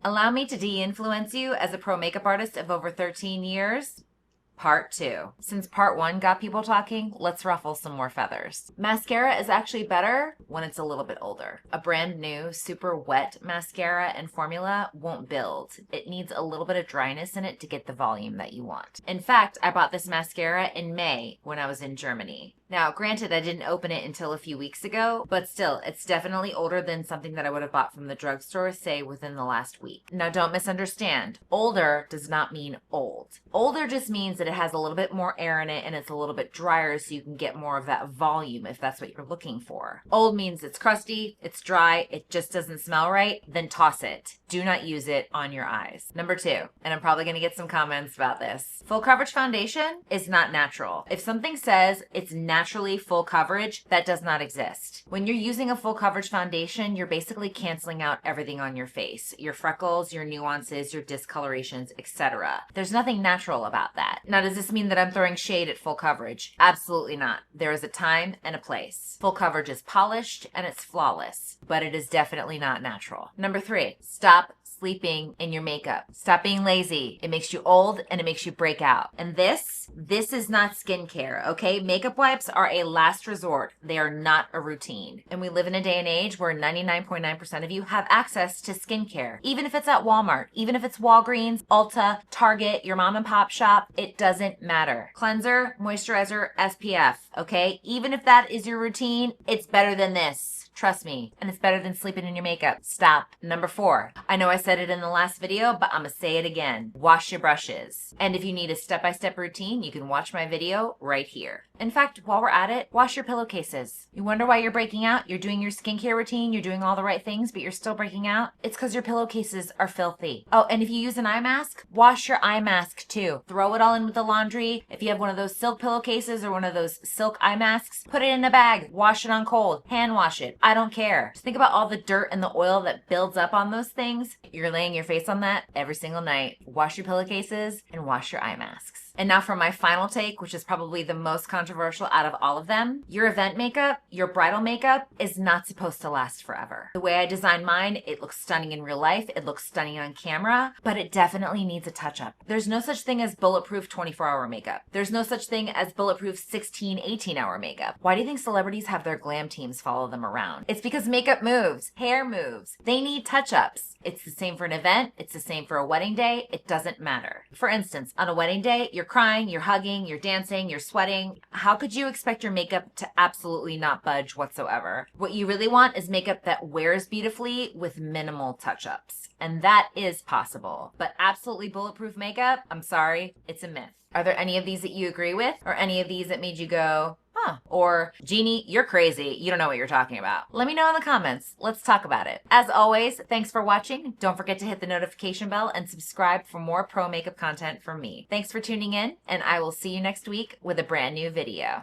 Allow me to de-influence you as a pro makeup artist of over 13 years. Part 2. Since part 1 got people talking, let's ruffle some more feathers. Mascara is actually better when it's a little bit older. A brand new, super wet mascara and formula won't build. It needs a little bit of dryness in it to get the volume that you want. In fact, I bought this mascara in May when I was in Germany. Now, granted, I didn't open it until a few weeks ago, but still, it's definitely older than something that I would have bought from the drugstore, say, within the last week. Now, don't misunderstand. Older does not mean old. Older just means that it has a little bit more air in it and it's a little bit drier so you can get more of that volume if that's what you're looking for. Old means it's crusty, it's dry, it just doesn't smell right, then toss it. Do not use it on your eyes. Number 2, and I'm probably going to get some comments about this. Full coverage foundation is not natural. If something says it's naturally full coverage, that does not exist. When you're using a full coverage foundation, you're basically canceling out everything on your face. Your freckles, your nuances, your discolorations, etc. There's nothing natural about that. Now, does this mean that I'm throwing shade at full coverage? Absolutely not. There is a time and a place. Full coverage is polished and it's flawless, but it is definitely not natural. Number 3, stop sleeping in your makeup. Stop being lazy. It makes you old and it makes you break out. And this is not skincare, okay? Makeup wipes are a last resort. They are not a routine. And we live in a day and age where 99.9% of you have access to skincare. Even if it's at Walmart, even if it's Walgreens, Ulta, Target, your mom and pop shop, it doesn't matter. Cleanser, moisturizer, SPF, okay? Even if that is your routine, it's better than this. Trust me. And it's better than sleeping in your makeup. Stop. Number 4. I know I said it in the last video, but I'm gonna say it again. Wash your brushes. And if you need a step-by-step routine, you can watch my video right here. In fact, while we're at it, wash your pillowcases. You wonder why you're breaking out? You're doing your skincare routine, you're doing all the right things, but you're still breaking out? It's because your pillowcases are filthy. Oh, and if you use an eye mask, wash your eye mask too. Throw it all in with the laundry. If you have one of those silk pillowcases or one of those silk eye masks, put it in a bag. Wash it on cold. Hand wash it. I don't care. Just think about all the dirt and the oil that builds up on those things. You're laying your face on that every single night. Wash your pillowcases and wash your eye masks. And now for my final take, which is probably the most controversial out of all of them. Your event makeup, your bridal makeup is not supposed to last forever. The way I designed mine, it looks stunning in real life. It looks stunning on camera, but it definitely needs a touch-up. There's no such thing as bulletproof 24-hour makeup. There's no such thing as bulletproof 16, 18-hour makeup. Why do you think celebrities have their glam teams follow them around? It's because makeup moves, hair moves. They need touch-ups. It's the same for an event. It's the same for a wedding day. It doesn't matter. For instance, on a wedding day, you're crying, you're hugging, you're dancing, you're sweating. How could you expect your makeup to absolutely not budge whatsoever? What you really want is makeup that wears beautifully with minimal touch-ups. And that is possible. But absolutely bulletproof makeup, I'm sorry, it's a myth. Are there any of these that you agree with? Or any of these that made you go, huh? Or, Jeannie, you're crazy. You don't know what you're talking about. Let me know in the comments. Let's talk about it. As always, thanks for watching. Don't forget to hit the notification bell and subscribe for more pro makeup content from me. Thanks for tuning in, and I will see you next week with a brand new video.